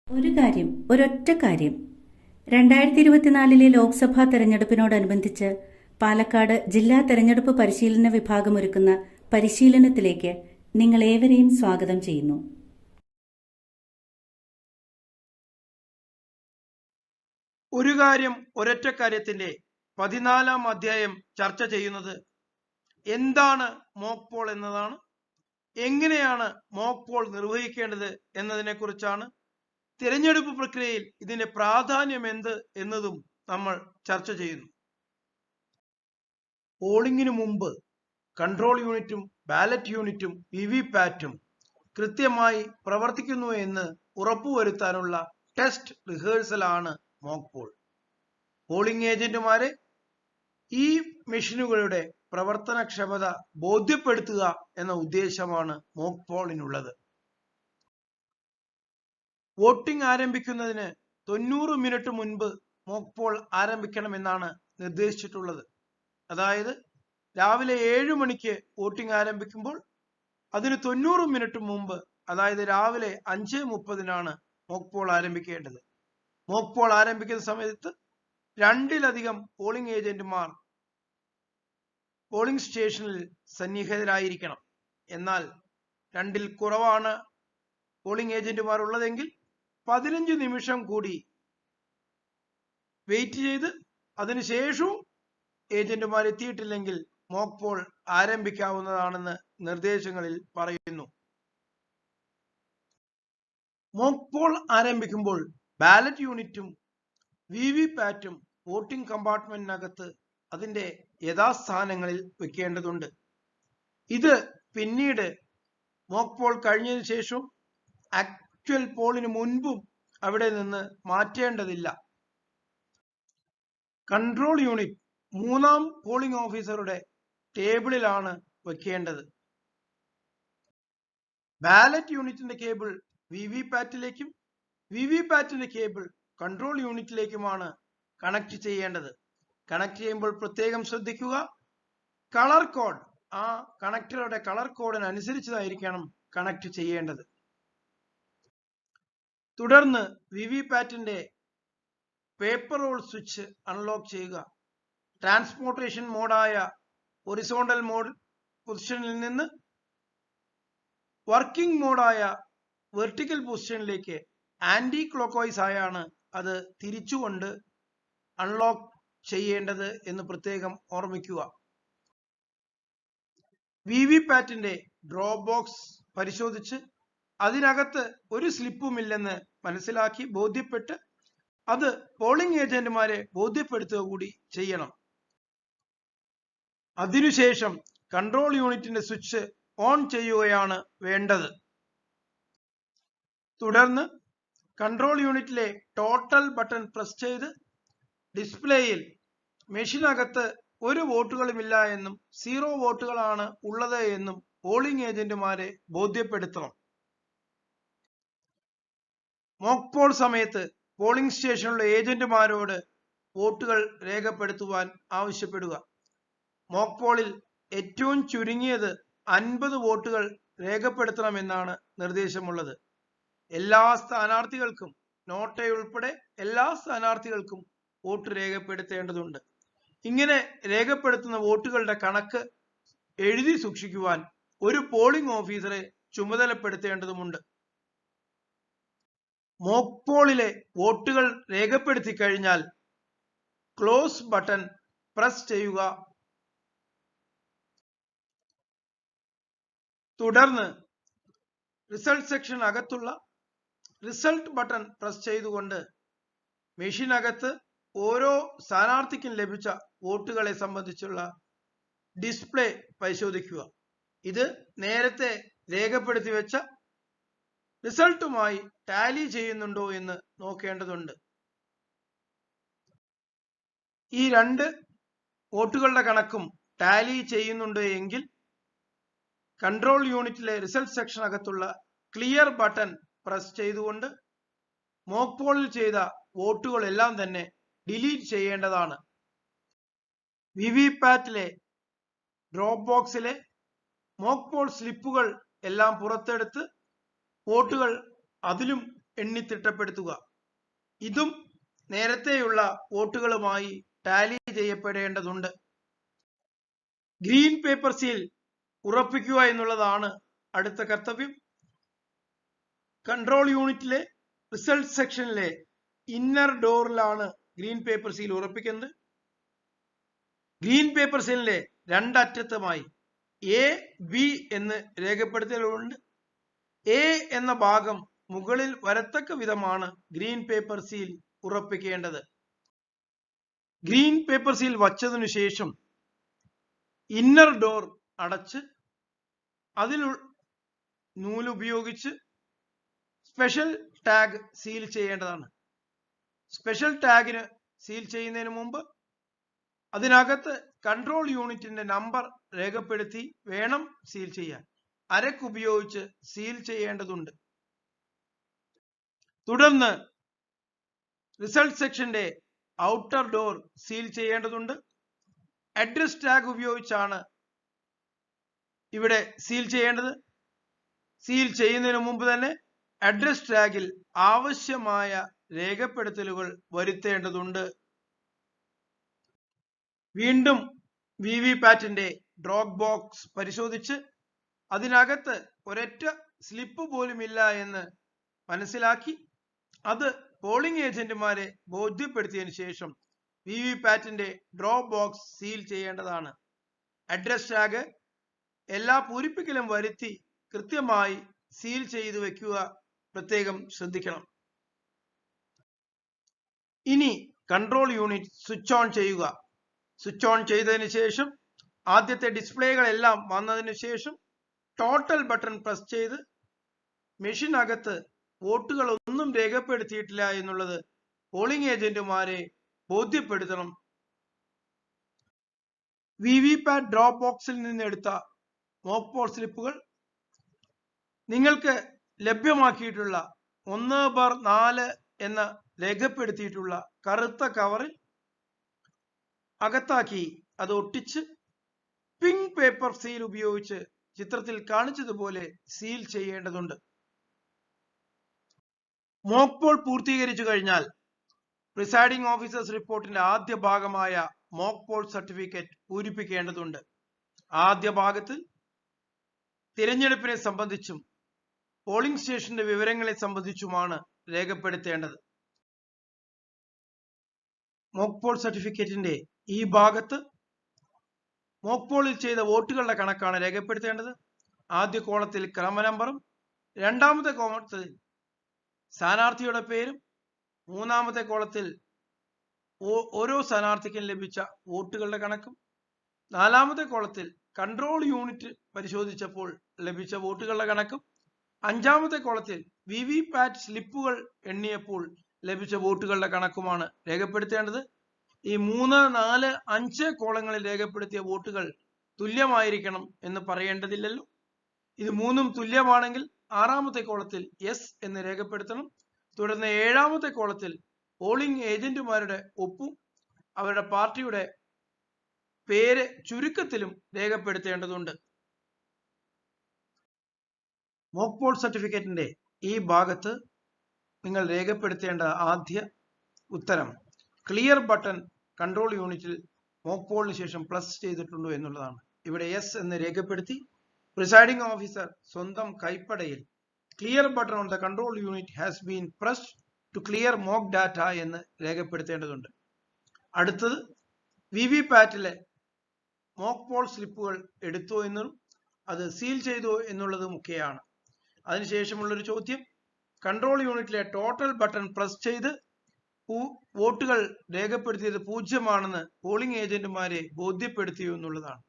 ഒരൊറ്റ കാര്യം 2024 ലോക്സഭാ തെരഞ്ഞെടുപ്പിനോടനുബന്ധിച്ച് പാലക്കാട് ജില്ലാ തെരഞ്ഞെടുപ്പ് പരിശീലന വിഭാഗം ഒരുക്കുന്ന പരിശീലനത്തിലേക്ക് നിങ്ങളേവരെയും സ്വാഗതം ചെയ്യുന്നു. ഒരു കാര്യം ഒരൊറ്റ കാര്യത്തിന്റെ 14-ാം അധ്യായം ചർച്ച ചെയ്യുന്നത് എന്താണ് മോക്ക് പോൾ എന്നതാണ്. എങ്ങനെയാണ് മോക്ക് പോൾ നിർവഹിക്കേണ്ടത് എന്നതിനെ കുറിച്ചാണ്. തിരഞ്ഞെടുപ്പ് പ്രക്രിയയിൽ ഇതിന്റെ പ്രാധാന്യം എന്ത് എന്നതും നമ്മൾ ചർച്ച ചെയ്യുന്നു. പോളിംഗിന് മുമ്പ് കൺട്രോൾ യൂണിറ്റും ബാലറ്റ് യൂണിറ്റും വിവിപാറ്റും കൃത്യമായി പ്രവർത്തിക്കുന്നു എന്ന് ഉറപ്പുവരുത്താനുള്ള ടെസ്റ്റ് റിഹേഴ്സലാണ് മോക്ക് പോൾ. പോളിംഗ് ഏജന്റുമാരെ ഈ മെഷീനുകളുടെ പ്രവർത്തനക്ഷമത ബോധ്യപ്പെടുത്തുക എന്ന ഉദ്ദേശമാണ് മോക്ക് പോളിനുള്ളത്. വോട്ടിംഗ് ആരംഭിക്കുന്നതിന് 90 മിനിറ്റ് മുൻപ് മോക്ക് പോൾ ആരംഭിക്കണമെന്നാണ് നിർദ്ദേശിച്ചിട്ടുള്ളത്. അതായത് രാവിലെ 7 മണിക്ക് വോട്ടിംഗ് ആരംഭിക്കുമ്പോൾ അതിന് 90 മിനിറ്റ് മുമ്പ്, അതായത് രാവിലെ 5:30 മോക്ക് പോൾ ആരംഭിക്കേണ്ടത്. മോക്ക് പോൾ ആരംഭിക്കുന്ന സമയത്ത് 2-ലധികം പോളിംഗ് ഏജന്റുമാർ പോളിംഗ് സ്റ്റേഷനിൽ സന്നിഹിതരായിരിക്കണം. എന്നാൽ 2-ൽ കുറവാണ് പോളിംഗ് ഏജന്റുമാർ ഉള്ളതെങ്കിൽ 15 നിമിഷം കൂടി വെയിറ്റ് ചെയ്ത് അതിനുശേഷവും ഏജന്റുമാർ എത്തിയിട്ടില്ലെങ്കിൽ മോക്ക് പോൾ ആരംഭിക്കാവുന്നതാണെന്ന് നിർദ്ദേശങ്ങളിൽ പറയുന്നു. മോക്ക് പോൾ ആരംഭിക്കുമ്പോൾ ബാലറ്റ് യൂണിറ്റും വിവിപാറ്റും വോട്ടിംഗ് കമ്പാർട്ട്മെന്റിനകത്ത് അതിന്റെ യഥാസ്ഥാനങ്ങളിൽ വെക്കേണ്ടതുണ്ട്. ഇത് പിന്നീട് മോക്ക് പോൾ കഴിഞ്ഞതിന് ശേഷവും ആക്ച്വൽ പോളിന് മുൻപും അവിടെ നിന്ന് മാറ്റേണ്ടതില്ല. കൺട്രോൾ യൂണിറ്റ് 3-ാം പോളിംഗ് ഓഫീസറുടെ ടേബിളിലാണ് വെക്കേണ്ടത്. ബാലറ്റ് യൂണിറ്റിന്റെ കേബിൾ വിവിപാറ്റിലേക്കും വിവിപാറ്റിന്റെ കേബിൾ കൺട്രോൾ യൂണിറ്റിലേക്കുമാണ് കണക്ട് ചെയ്യേണ്ടത്. കണക്ട് ചെയ്യുമ്പോൾ പ്രത്യേകം ശ്രദ്ധിക്കുക, കളർ കോഡ് ആ കണക്ടറുടെ കളർ കോഡിനനുസരിച്ചതായിരിക്കണം കണക്ട് ചെയ്യേണ്ടത്. തുടർന്ന് വിവിപാറ്റിന്റെ പേപ്പർ റോൾ സ്വിച്ച് അൺലോക്ക് ചെയ്യുക. ട്രാൻസ്പോർട്ടേഷൻ മോഡായ ഹൊറിസോണ്ടൽ മോഡ് പൊസിഷനിൽ നിന്ന് വർക്കിംഗ് മോഡായ വെർട്ടിക്കൽ പൊസിഷനിലേക്ക് ആന്റി ക്ലോക്ക് വൈസ് ആയാണ് അത് തിരിച്ചുകൊണ്ട് അൺലോക്ക് ചെയ്യേണ്ടത് എന്ന് പ്രത്യേകം ഓർമ്മിക്കുക. വിവിപാറ്റിന്റെ ഡ്രോപ്പ് ബോക്സ് പരിശോധിച്ച് അതിനകത്ത് ഒരു സ്ലിപ്പുമില്ലെന്ന് മനസ്സിലാക്കി ബോധ്യപ്പെട്ട് അത് പോളിംഗ് ഏജന്റുമാരെ ബോധ്യപ്പെടുത്തുക കൂടി ചെയ്യണം. അതിനുശേഷം കൺട്രോൾ യൂണിറ്റിന്റെ സ്വിച്ച് ഓൺ ചെയ്യുകയാണ് വേണ്ടത്. തുടർന്ന് കൺട്രോൾ യൂണിറ്റിലെ ടോട്ടൽ ബട്ടൺ പ്രസ് ചെയ്ത് ഡിസ്പ്ലേയിൽ മെഷീനകത്ത് ഒരു വോട്ടുകളുമില്ല എന്നും 0 വോട്ടുകളാണ് ഉള്ളത് എന്നും പോളിംഗ് ഏജന്റുമാരെ ബോധ്യപ്പെടുത്തണം. മോക്ക് പോൾ സമയത്ത് പോളിംഗ് സ്റ്റേഷനിലുള്ള ഏജന്റുമാരോട് വോട്ടുകൾ രേഖപ്പെടുത്തുവാൻ ആവശ്യപ്പെടുക. മോക്ക് പോളിൽ ഏറ്റവും ചുരുങ്ങിയത് 50 വോട്ടുകൾ രേഖപ്പെടുത്തണമെന്നാണ് നിർദ്ദേശമുള്ളത്. എല്ലാ സ്ഥാനാർത്ഥികൾക്കും, നോട്ടയുൾപ്പെടെ എല്ലാ സ്ഥാനാർത്ഥികൾക്കും വോട്ട് രേഖപ്പെടുത്തേണ്ടതുണ്ട്. ഇങ്ങനെ രേഖപ്പെടുത്തുന്ന വോട്ടുകളുടെ കണക്ക് എഴുതി സൂക്ഷിക്കുവാൻ ഒരു പോളിംഗ് ഓഫീസറെ ചുമതലപ്പെടുത്തേണ്ടതുണ്ട്. മോക്ക് പോളിലെ വോട്ടുകൾ രേഖപ്പെടുത്തി കഴിഞ്ഞാൽ ക്ലോസ് ബട്ടൺ പ്രസ് ചെയ്യുക. തുടർന്ന് റിസൾട്ട് സെക്ഷൻ അകത്തുള്ള റിസൾട്ട് ബട്ടൺ പ്രസ് ചെയ്തുകൊണ്ട് മെഷീനകത്ത് ഓരോ സ്ഥാനാർത്ഥിക്കും ലഭിച്ച വോട്ടുകളെ സംബന്ധിച്ചുള്ള ഡിസ്പ്ലേ പരിശോധിക്കുക. ഇത് നേരത്തെ രേഖപ്പെടുത്തി വെച്ച റിസൾട്ടുമായി ടാലി ചെയ്യുന്നുണ്ടോ എന്ന് നോക്കേണ്ടതുണ്ട്. ഈ 2 വോട്ടുകളുടെ കണക്കും ടാലി ചെയ്യുന്നുണ്ട് എങ്കിൽ കൺട്രോൾ യൂണിറ്റിലെ റിസൾട്ട് സെക്ഷൻ അകത്തുള്ള ക്ലിയർ ബട്ടൺ പ്രസ് ചെയ്തുകൊണ്ട് മോക്ക് പോളിൽ ചെയ്ത വോട്ടുകളെല്ലാം തന്നെ ഡിലീറ്റ് ചെയ്യേണ്ടതാണ്. വിവിപാറ്റിലെ ഡ്രോപ്പ് ബോക്സിലെ മോക്ക് പോൾ സ്ലിപ്പുകൾ എല്ലാം പുറത്തെടുത്ത് വോട്ടുകൾ അതിലും എണ്ണിത്തിട്ടപ്പെടുത്തുക. ഇതും നേരത്തെയുള്ള വോട്ടുകളുമായി ടാലി ചെയ്യപ്പെടേണ്ടതുണ്ട്. ഗ്രീൻ പേപ്പർ സീൽ ഉറപ്പിക്കുക എന്നുള്ളതാണ് അടുത്ത കർത്തവ്യം. കൺട്രോൾ യൂണിറ്റിലെ റിസൾട്ട് സെക്ഷനിലെ ഇന്നർ ഡോറിലാണ് ഗ്രീൻ പേപ്പർ സീൽ ഉറപ്പിക്കുന്നത്. ഗ്രീൻ പേപ്പർ സീലിന്റെ രണ്ടറ്റത്തുമായി എ ബി എന്ന് രേഖപ്പെടുത്തലുണ്ട്. എ എന്ന ഭാഗം മുകളിൽ വരത്തക്ക വിധമാണ് ഗ്രീൻ പേപ്പർ സീൽ ഉറപ്പിക്കേണ്ടത്. ഗ്രീൻ പേപ്പർ സീൽ വച്ചതിനു ശേഷം ഇന്നർ ഡോർ അടച്ച് അതിൽ നൂലുപയോഗിച്ച് സ്പെഷ്യൽ ടാഗ് സീൽ ചെയ്യേണ്ടതാണ്. സ്പെഷ്യൽ ടാഗിന് സീൽ ചെയ്യുന്നതിന് മുമ്പ് അതിനകത്ത് കൺട്രോൾ യൂണിറ്റിന്റെ നമ്പർ രേഖപ്പെടുത്തി വേണം സീൽ ചെയ്യാൻ. അരക്ക് ഉപയോഗിച്ച് സീൽ ചെയ്യേണ്ടതുണ്ട്. തുടർന്ന് റിസൾട്ട് സെക്ഷന്റെ ഔട്ടർ ഡോർ സീൽ ചെയ്യേണ്ടതുണ്ട്. അഡ്രസ് ടാഗ് ഉപയോഗിച്ചാണ് ഇവിടെ സീൽ ചെയ്യേണ്ടത്. സീൽ ചെയ്യുന്നതിന് മുമ്പ് തന്നെ അഡ്രസ് ടാഗിൽ ആവശ്യമായ രേഖപ്പെടുത്തലുകൾ വരുത്തേണ്ടതുണ്ട്. വീണ്ടും വിവിപാറ്റിന്റെ ഡ്രോപ്പ് ബോക്സ് പരിശോധിച്ച് അതിനകത്ത് ഒരൊറ്റ സ്ലിപ്പ് പോലും ഇല്ല എന്ന് മനസ്സിലാക്കി അത് പോളിംഗ് ഏജന്റുമാരെ ബോധ്യപ്പെടുത്തിയതിനു ശേഷം വിവിപാറ്റിന്റെ ഡ്രോപ്പ് ബോക്സ് സീൽ ചെയ്യേണ്ടതാണ്. അഡ്രസ് ടാഗ് എല്ലാ പൂരിപ്പിക്കലും വരുത്തി കൃത്യമായി സീൽ ചെയ്തു വെക്കുക പ്രത്യേകം ശ്രദ്ധിക്കണം. ഇനി കൺട്രോൾ യൂണിറ്റ് സ്വിച്ച് ഓൺ ചെയ്യുക. സ്വിച്ച് ഓൺ ചെയ്തതിന് ശേഷം ആദ്യത്തെ ഡിസ്പ്ലേകളെല്ലാം വന്നതിന് ശേഷം ടോട്ടൽ ബട്ടൺ പ്രസ് ചെയ്ത് മെഷീനകത്ത് വോട്ടുകൾ ഒന്നും രേഖപ്പെടുത്തിയിട്ടില്ല എന്നുള്ളത് പോളിംഗ് ഏജന്റുമാരെ ബോധ്യപ്പെടുത്തണം. വിവിപാറ്റ് ഡ്രോപ്പ് ബോക്സിൽ നിന്ന് എടുത്ത മോക്ക് പോൾ സ്ലിപ്പുകൾ നിങ്ങൾക്ക് ലഭ്യമാക്കിയിട്ടുള്ള 1/4 എന്ന രേഖപ്പെടുത്തിയിട്ടുള്ള കറുത്ത കവറിൽ അകത്താക്കി അത് ഒട്ടിച്ച് പിങ്ക് പേപ്പർ സീൽ ഉപയോഗിച്ച് ചിത്രത്തിൽ കാണിച്ചതുപോലെ സീൽ ചെയ്യേണ്ടതുണ്ട്. മോക്ക് പോൾ പൂർത്തീകരിച്ചു കഴിഞ്ഞാൽ പ്രിസൈഡിംഗ് ഓഫീസേഴ്സ് റിപ്പോർട്ടിന്റെ ആദ്യ ഭാഗമായ മോക്ക് പോൾ സർട്ടിഫിക്കറ്റ് പൂരിപ്പിക്കേണ്ടതുണ്ട്. ആദ്യ ഭാഗത്തിൽ തിരഞ്ഞെടുപ്പിനെ സംബന്ധിച്ചും പോളിംഗ് സ്റ്റേഷന്റെ വിവരങ്ങളെ സംബന്ധിച്ചുമാണ് രേഖപ്പെടുത്തേണ്ടത്. മോക്ക് പോൾ സർട്ടിഫിക്കറ്റിന്റെ ഈ ഭാഗത്ത് മോക്ക് പോളിൽ ചെയ്ത വോട്ടുകളുടെ കണക്കാണ് രേഖപ്പെടുത്തേണ്ടത്. ആദ്യ കോളത്തിൽ ക്രമ നമ്പറും രണ്ടാമത്തെ കോളത്തിൽ സ്ഥാനാർത്ഥിയുടെ പേരും മൂന്നാമത്തെ കോളത്തിൽ ഓരോ സ്ഥാനാർത്ഥിക്കും ലഭിച്ച വോട്ടുകളുടെ കണക്കും നാലാമത്തെ കോളത്തിൽ കൺട്രോൾ യൂണിറ്റ് പരിശോധിച്ചപ്പോൾ ലഭിച്ച വോട്ടുകളുടെ കണക്കും അഞ്ചാമത്തെ കോളത്തിൽ വിവിപാറ്റ് സ്ലിപ്പുകൾ എണ്ണിയപ്പോൾ ലഭിച്ച വോട്ടുകളുടെ കണക്കുമാണ് രേഖപ്പെടുത്തേണ്ടത്. ഈ 3, 4, 5 കോളങ്ങളിൽ രേഖപ്പെടുത്തിയ വോട്ടുകൾ തുല്യമായിരിക്കണം എന്ന് പറയേണ്ടതില്ലല്ലോ. ഇത് മൂന്നും തുല്യമാണെങ്കിൽ ആറാമത്തെ കോളത്തിൽ യെസ് എന്ന് രേഖപ്പെടുത്തണം. തുടർന്ന് ഏഴാമത്തെ കോളത്തിൽ പോളിംഗ് ഏജന്റുമാരുടെ ഒപ്പും അവരുടെ പാർട്ടിയുടെ പേര് ചുരുക്കത്തിലും രേഖപ്പെടുത്തേണ്ടതുണ്ട്. മോക്ക് പോൾ സർട്ടിഫിക്കറ്റിന്റെ ഈ ഭാഗത്ത് നിങ്ങൾ രേഖപ്പെടുത്തേണ്ട ആദ്യ ഉത്തരം ക്ലിയർ ബട്ടൺ കൺട്രോൾ യൂണിറ്റിൽ മോക്ക് പോളിന് ശേഷം പ്ലസ് ചെയ്തിട്ടുണ്ടോ എന്നുള്ളതാണ്. ഇവിടെ യെസ് എന്ന് രേഖപ്പെടുത്തി പ്രിസൈഡിംഗ് ഓഫീസർ സ്വന്തം കൈപ്പടയിൽ clear button on the control unit has been pressed to clear mock data എന്ന് രേഖപ്പെടുത്തേണ്ടതുണ്ട്. അടുത്തത് വിവിപാറ്റിലെ മോക്ക് പോൾ സ്ലിപ്പുകൾ എടുത്തോ എന്നും അത് സീൽ ചെയ്തോ എന്നുള്ളതും ഒക്കെയാണ്. അതിനുശേഷമുള്ളൊരു ചോദ്യം കൺട്രോൾ യൂണിറ്റിലെ ടോട്ടൽ ബട്ടൺ പ്രസ് ചെയ്ത് വോട്ടുകൾ രേഖപ്പെടുത്തിയത് 0 പോളിംഗ് ഏജന്റുമാരെ ബോധ്യപ്പെടുത്തിയോ എന്നുള്ളതാണ്.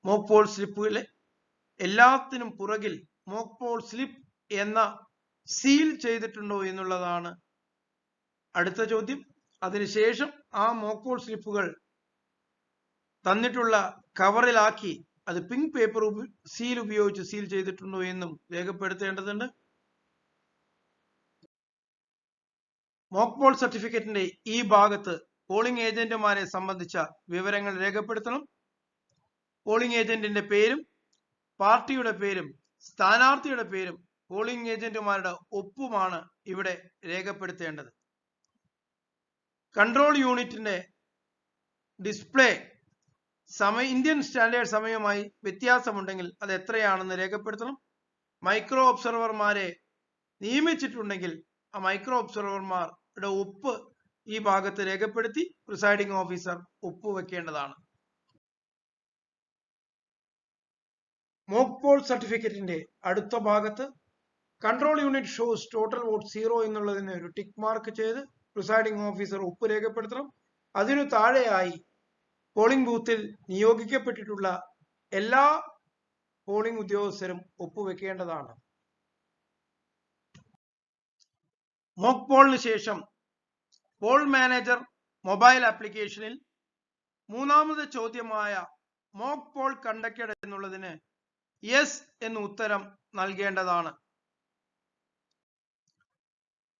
മോക്ക് പോൾ സ്ലിപ്പുകളെ എല്ലാത്തിനും പുറകിൽ മോക്ക് പോൾ സ്ലിപ്പ് എന്ന സീൽ ചെയ്തിട്ടുണ്ടോ എന്നുള്ളതാണ് അടുത്ത ചോദ്യം. അതിനുശേഷം ആ മോക്ക് പോൾ സ്ലിപ്പുകൾ തന്നിട്ടുള്ള കവറിലാക്കി അത് പിങ്ക് പേപ്പർ സീൽ ഉപയോഗിച്ച് സീൽ ചെയ്തിട്ടുണ്ടോ എന്നും രേഖപ്പെടുത്തേണ്ടതുണ്ട്. മോക്ക് പോൾ സർട്ടിഫിക്കറ്റിന്റെ ഈ ഭാഗത്ത് പോളിംഗ് ഏജന്റുമാരെ സംബന്ധിച്ച വിവരങ്ങൾ രേഖപ്പെടുത്തണം. പോളിംഗ് ഏജന്റിന്റെ പേരും പാർട്ടിയുടെ പേരും സ്ഥാനാർത്ഥിയുടെ പേരും പോളിംഗ് ഏജന്റുമാരുടെ ഒപ്പുമാണ് ഇവിടെ രേഖപ്പെടുത്തേണ്ടത്. കൺട്രോൾ യൂണിറ്റിന്റെ ഡിസ്പ്ലേ ഇന്ത്യൻ സ്റ്റാൻഡേർഡ് സമയവുമായി വ്യത്യാസമുണ്ടെങ്കിൽ അത് എത്രയാണെന്ന് രേഖപ്പെടുത്തണം. മൈക്രോ ഒബ്സർവർമാരെ നിയമിച്ചിട്ടുണ്ടെങ്കിൽ ആ മൈക്രോ ഒബ്സർവർമാരുടെ ഒപ്പ് ഈ ഭാഗത്ത് രേഖപ്പെടുത്തി പ്രിസൈഡിംഗ് ഓഫീസർ ഒപ്പുവെക്കേണ്ടതാണ്. മോക്ക് പോൾ സർട്ടിഫിക്കറ്റിന്റെ അടുത്ത ഭാഗത്ത് control unit shows total vote 0 എന്നുള്ളതിന് ഒരു ടിക്ക് മാർക്ക് ചെയ്ത് പ്രിസൈഡിംഗ് ഓഫീസർ ഒപ്പ് രേഖപ്പെടുത്തണം. അതിനു താഴെയായി പോളിംഗ് ബൂത്തിൽ നിയോഗിക്കപ്പെട്ടിട്ടുള്ള എല്ലാ പോളിംഗ് ഉദ്യോഗസ്ഥരും ഒപ്പുവെക്കേണ്ടതാണ്. മോക്ക് പോളിന് ശേഷം പോൾ മാനേജർ മൊബൈൽ ആപ്ലിക്കേഷനിൽ മൂന്നാമത് ചോദ്യമായ മോക്ക് പോൾ കണ്ടക്റ്റഡ് എന്നുള്ളതിന് യെസ് എന്ന് ഉത്തരം നൽകേണ്ടതാണ്.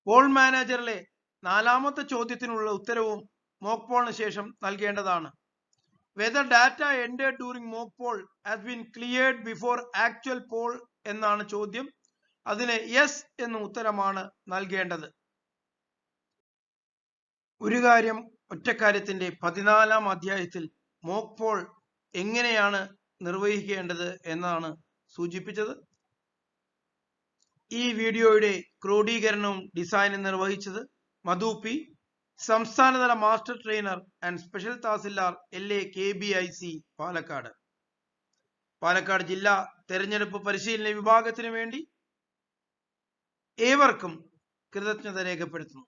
പോൾ മാനേജറിലെ നാലാമത്തെ ചോദ്യത്തിനുള്ള ഉത്തരവും മോക്ക് പോളിന് ശേഷം നൽകേണ്ടതാണ്. Whether data entered during mock poll has been cleared before actual poll എന്നാണ് ചോദ്യം. അതിന് യെസ് എന്ന ഉത്തരമാണ് നൽകേണ്ടത്. ഒരു കാര്യം ഒറ്റക്കാര്യത്തിന്റെ 14-ാം അധ്യായത്തിൽ മോക്ക് പോൾ എങ്ങനെയാണ് നിർവഹിക്കേണ്ടത് എന്നാണ് സൂചിപ്പിച്ചത്. ഈ വീഡിയോയുടെ ക്രോഡീകരണവും ഡിസൈനും നിർവഹിച്ചത് മധു പി, സംസ്ഥാനതല master trainer and special tahsildar LA KBIC Palakkad. Palakkad ജില്ലാ തെരഞ്ഞെടുപ്പ് പരിശീലന വിഭാഗത്തിനു വേണ്ടി ഏവർക്കും കൃതജ്ഞത രേഖപ്പെടുത്തുന്നു.